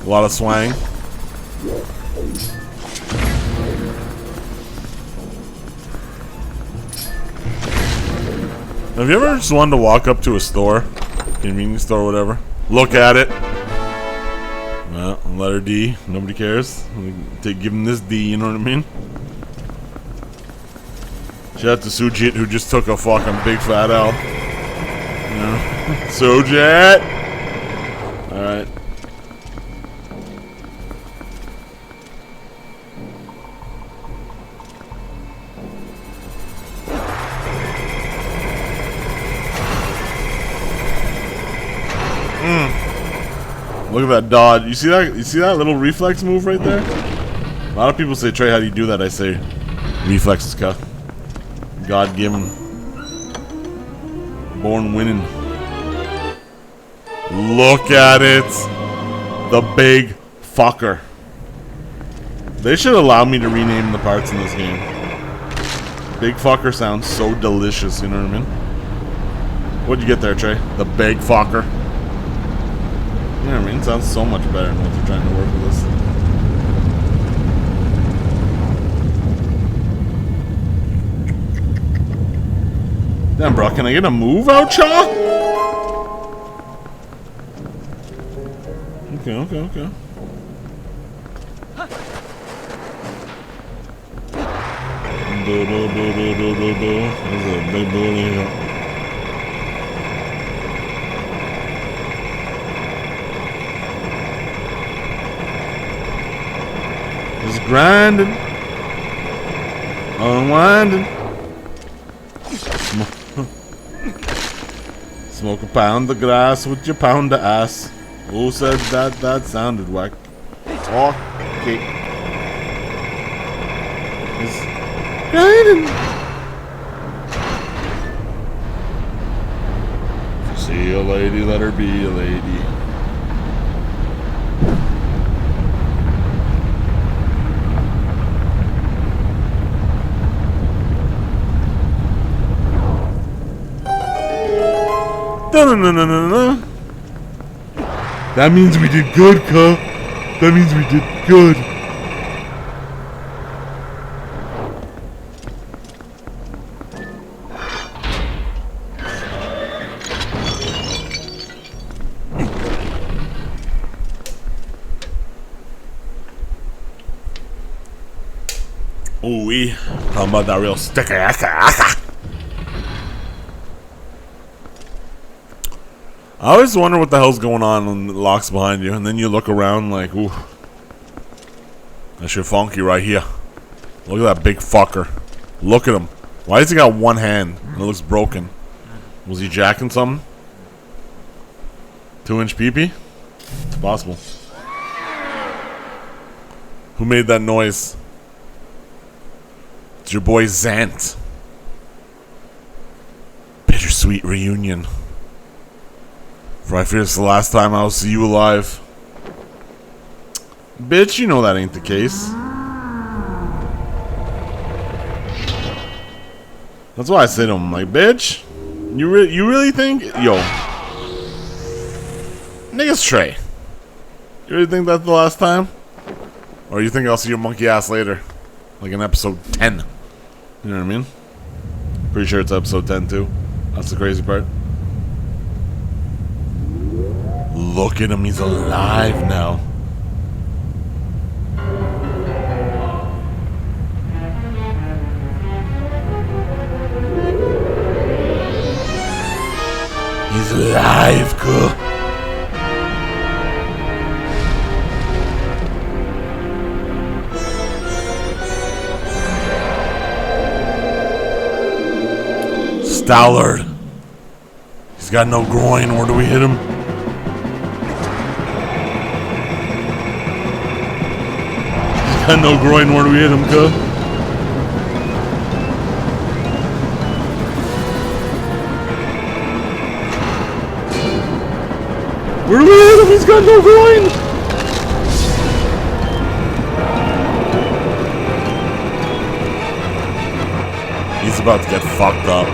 A lot of swang. Have you ever just wanted to walk up to a store, convenience store or whatever, look at it? Well, letter D, nobody cares. Give him this D, you know what I mean? Shout out to Sujit who just took a fucking big fat L. You know? Sujit! Alright. Look at that dodge. You see that? You see that little reflex move right there? A lot of people say, Trey, how do you do that? I say, reflexes, cuh. God-given. Born winning. Look at it. The big fucker. They should allow me to rename the parts in this game. Big fucker sounds so delicious, you know what I mean? What'd you get there, Trey? The big fucker. You know what I mean? It sounds so much better than what they're trying to work with this. Damn, bro, can I get a move out, Chaw? Okay. There's a big building. Just grinding, unwinding. Smoke a pound of grass with your pound of ass. Who said that? That sounded whack. Okay. Just grinding. If you see a lady, let her be a lady. No. That means we did good, cuh. That means we did good. Ooh-wee. Talking about that real sticker. I always wonder what the hell's going on when it locks behind you, and then you look around like, ooh, that shit funky right here. Look at that big fucker. Look at him. Why does he got one hand? It looks broken. Was he jacking something? 2-inch peepee? It's possible. Who made that noise? It's your boy Zant. Bittersweet reunion. For I fear it's the last time I'll see you alive. Bitch, you know that ain't the case. That's why I say to him, like, bitch, you really think, yo, niggas Trey, you really think that's the last time? Or you think I'll see your monkey ass later? Like in episode 10. You know what I mean? Pretty sure it's episode 10 too. That's the crazy part. Look at him, he's alive now. He's alive, cool. Stallard. He's got no groin. Where do we hit him? He's got no groin. Where do we hit him, cuz? Where do we hit him? He's got no groin. He's about to get fucked up.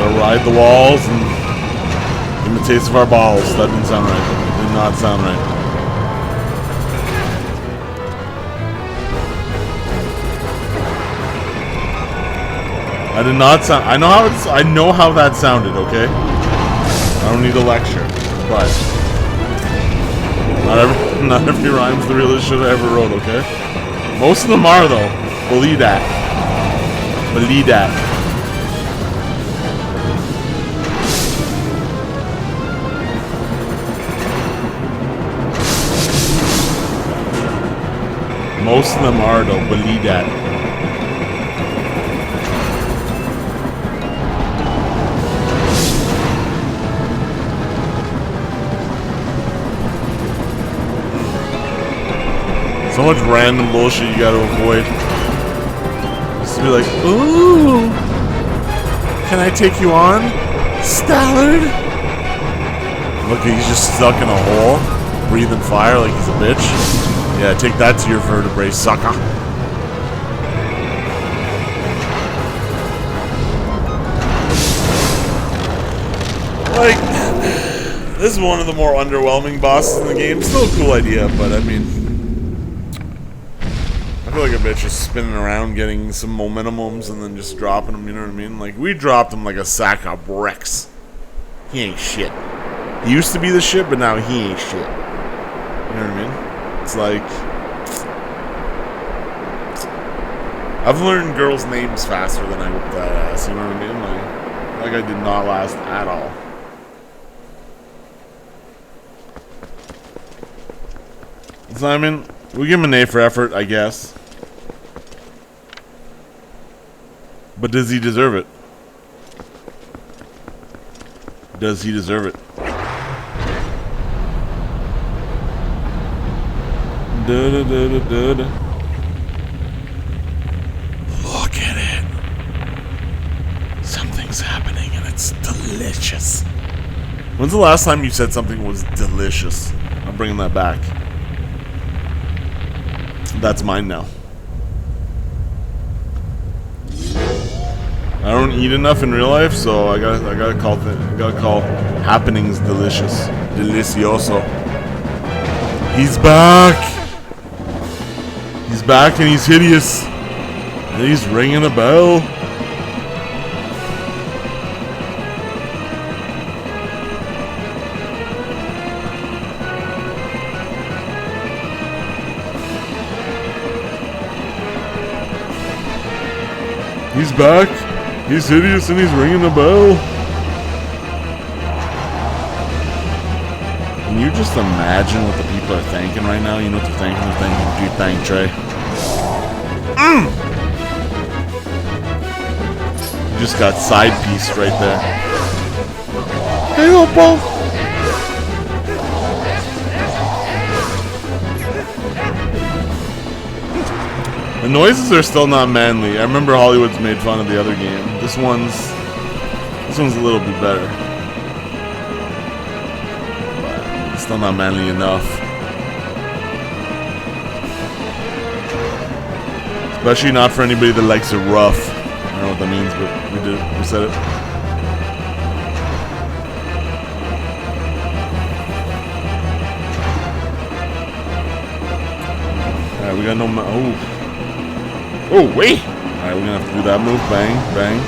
Gotta ride the walls and give them a taste of our balls. That didn't sound right. It did not sound right. I did not sound. I know how that sounded. Okay. I don't need a lecture, but not every rhyme's the realest shit I ever wrote. Okay. Most of them are though. Believe that. Believe that. Most of them are though. Believe that. So much random bullshit you gotta avoid. Just to be like, ooh, can I take you on, Stallard? Look, he's just stuck in a hole, breathing fire like he's a bitch. Yeah, take that to your vertebrae, sucker. Like, this is one of the more underwhelming bosses in the game. Still a cool idea, but I mean, I feel like a bitch just spinning around, getting some momentumums, and then just dropping them, you know what I mean? Like, we dropped him like a sack of bricks. He ain't shit. He used to be the shit, but now he ain't shit. You know what I mean? It's like, I've learned girls' names faster than I whipped that ass, you know what I mean? Like I did not last at all. Simon, we give him an A for effort, I guess. But does he deserve it? Does he deserve it? Look at it. Something's happening and it's delicious. When's the last time you said something was delicious? I'm bringing that back. That's mine now. I don't eat enough in real life, so I gotta call happenings delicious, delicioso. He's back. He's back and he's hideous, and he's ringing a bell. He's back. He's hideous and he's ringing a bell. Can you just imagine what the people are thanking right now? You know what they're thanking? They're thanking you, thank Trey. You just got side pieced right there. Hey, Opal. The noises are still not manly. I remember Hollywood's made fun of the other game. This one's a little bit better. But it's still not manly enough. Especially not for anybody that likes it rough. I don't know what that means, but we did. We said it. Alright, we got no Oh, wait! Alright, we're gonna have to do that move. Bang, bang.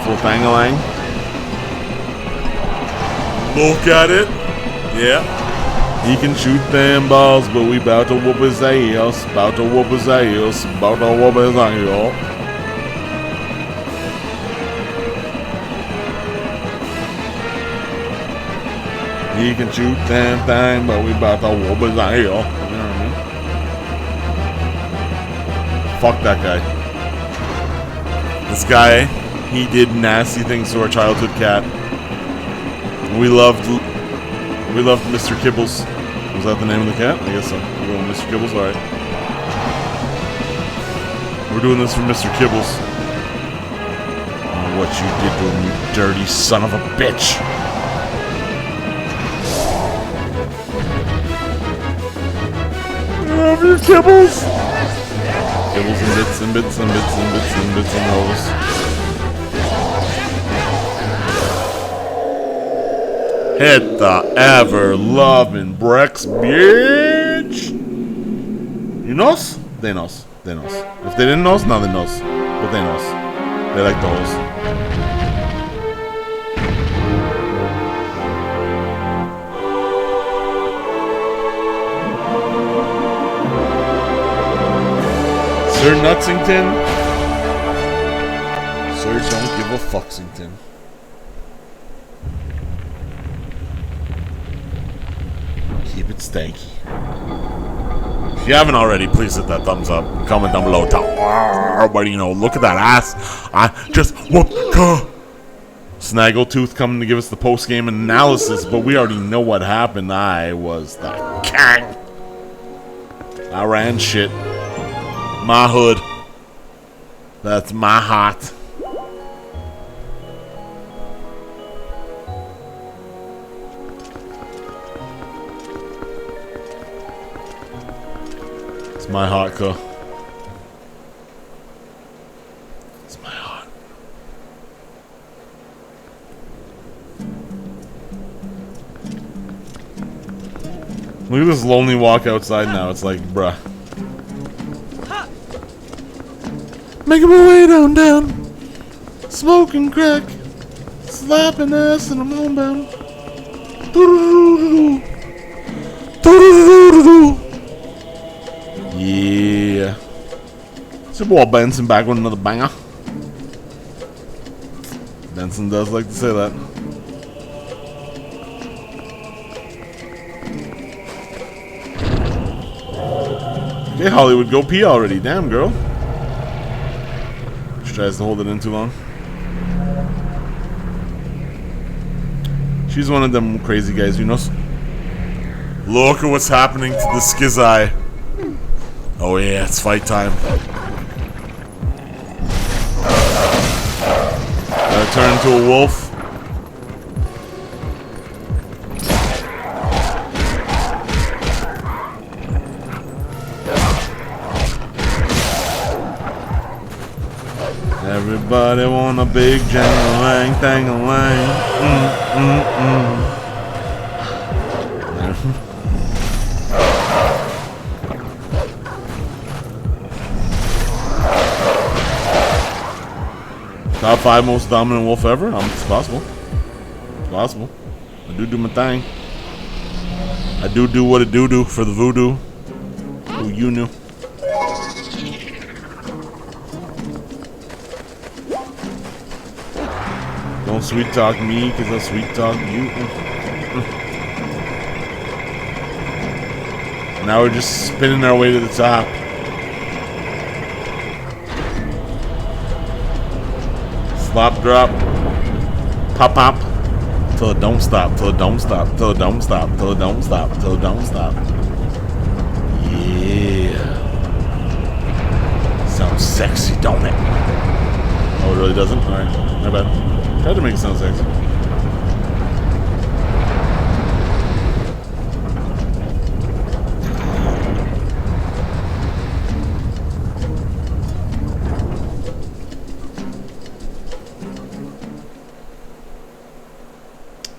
Full bang-a-lang. Look at it. Yeah. He can shoot them balls, but we bout to whoop his ass. Bout to whoop his ass. Bout to whoop his ass. He can shoot them thing, but we bout to whoop his ass. Fuck that guy. This guy, he did nasty things to our childhood cat. We loved Mr. Kibbles. Was that the name of the cat? I guess so. We're going Mr. Kibbles, alright. We're doing this for Mr. Kibbles. Oh, what you did to him, you dirty son of a bitch. I love you, Kibbles. Kibbles and bits and bits and bits and bits and bits and holes. Hit the ever-loving Brex, bitch! You knows? They knows. They knows. If they didn't knows, now they knows. But they knows. They like the hoes. Sir Nutsington? Sir don't give a fucksington. Keep it stanky. If you haven't already, please hit that thumbs up. Comment down below. Tell everybody, you know, look at that ass. I just whooped her. Snaggletooth coming to give us the post-game analysis, but we already know what happened. I was the king. I ran shit. My hood. That's my heart. It's my heart, co. It's my heart. Look at this lonely walk outside now. It's like, bruh. Making my way down, smoking crack, slapping ass, and I'm homebound. Yeah. It's your boy Benson back with another banger. Benson does like to say that. Okay, Hollywood, go pee already. Damn, girl. Tries to hold it in too long. She's one of them crazy guys, you know. Look at what's happening to the Skizai. Oh yeah, it's fight time. Gotta turn into a wolf. Everybody want a big jang-a-lang, tang-a-lang. Top 5 most dominant wolf ever? It's possible. It's possible. I do my thing. I do what it do for the voodoo. Who you knew. Don't sweet talk me, cause I'll sweet talk you. Now we're just spinning our way to the top. Slop drop. Pop pop. Till it don't stop, till it don't stop, till it don't stop, till it don't stop, till it don't stop. Yeah. Sounds sexy, don't it? Oh, it really doesn't? Alright, my bad. Tried to make it sound sexy.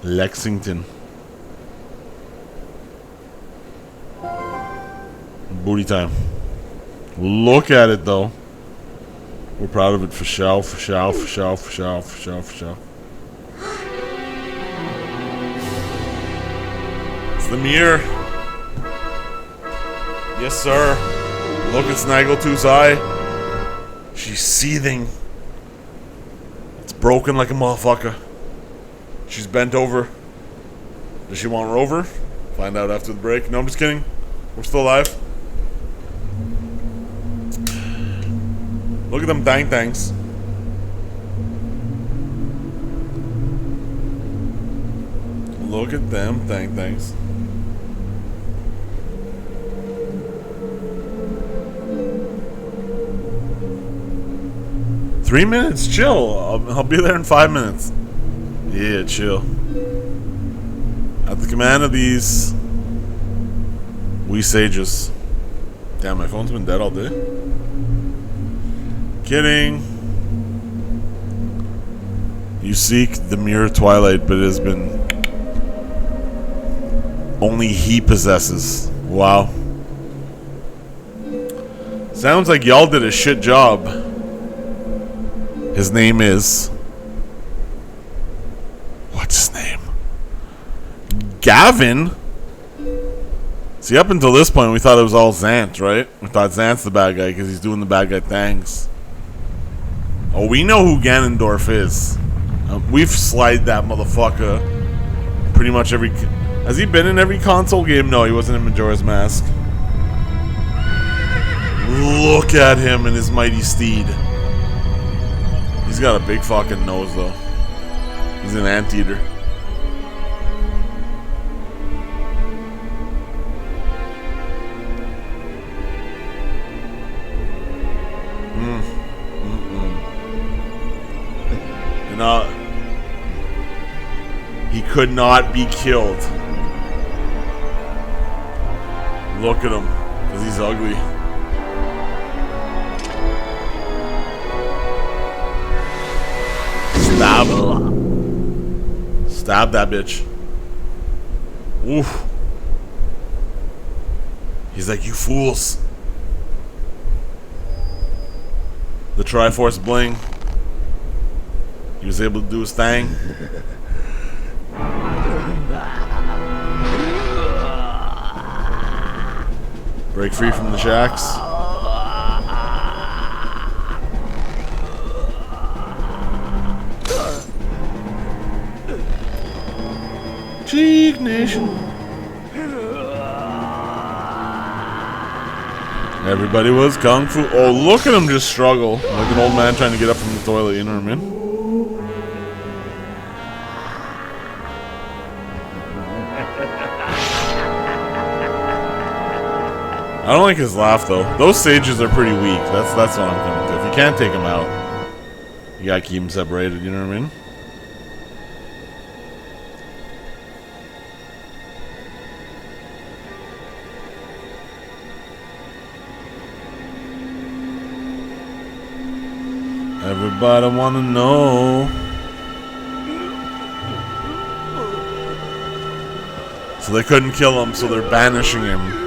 Lexington. Booty time. Look at it though. We're proud of it for show, for show, for show, for show, for show, for show. It's the mirror. Yes, sir. Look at Snaggletooth's eye. She's seething. It's broken like a motherfucker. She's bent over. Does she want Rover? Find out after the break. No, I'm just kidding. We're still alive. Look at them dang tanks. Look at them dang tanks. Three minutes? Chill. I'll be there in 5 minutes. Yeah, chill. At the command of these wee sages. Damn, my phone's been dead all day. Kidding. You seek the mirror Twilight, but it has been only he possesses. Wow. Sounds like y'all did a shit job. His name is... What's his name? Gavin? See, up until this point, we thought it was all Zant, right? We thought Zant's the bad guy because he's doing the bad guy things. Oh, we know who Ganondorf is. We've slid that motherfucker pretty much every... Has he been in every console game? No, he wasn't in Majora's Mask. Look at him and his mighty steed. He's got a big fucking nose, though. He's an anteater. He could not be killed. Look at him, because he's ugly. Stab him. Stab that bitch. Oof. He's like, you fools. The Triforce Bling. He was able to do his thing. Break free from the shacks. Cheek Nation. Everybody was kung fu. Oh, look at him just struggle. Like an old man trying to get up from the toilet, you know what I mean? I don't like his laugh though. Those sages are pretty weak. That's what I'm coming to. If you can't take them out, you gotta keep them separated. You know what I mean? Everybody wanna know. So they couldn't kill him, so they're banishing him.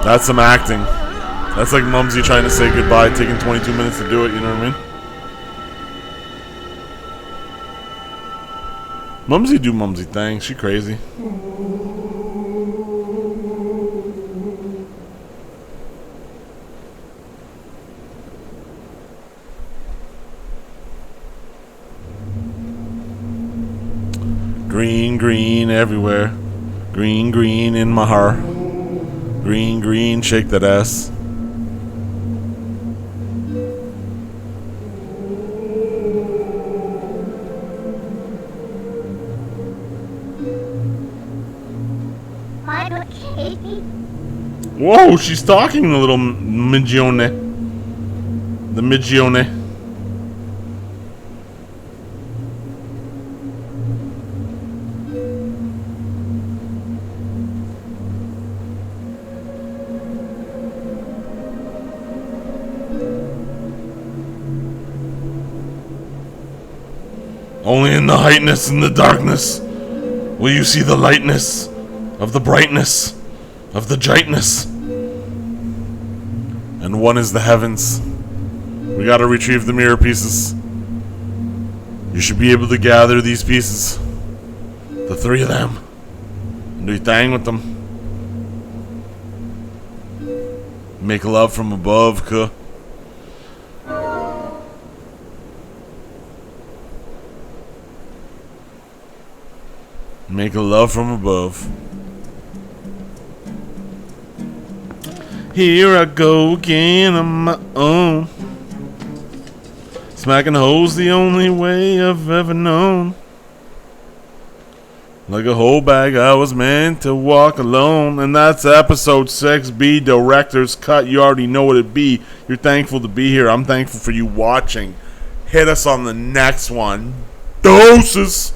That's some acting. That's like Mumsy trying to say goodbye, taking 22 minutes to do it, you know what I mean? Mumsy do Mumsy things, she crazy. Green, green everywhere. Green, green in my heart. Green, green, shake that ass. Whoa, she's talking, the little Migione. The Migione. Only in the heightness and the darkness will you see the lightness of the brightness of the gightness. And one is the heavens. We gotta retrieve the mirror pieces. You should be able to gather these pieces. The three of them. And do your thing with them. Make love from above, cuh. Make a love from above. Here I go again on my own. Smacking hoes the only way I've ever known. Like a whole bag I was meant to walk alone. And that's episode 6B, Director's Cut. You already know what it be. You're thankful to be here. I'm thankful for you watching. Hit us on the next one. Doses!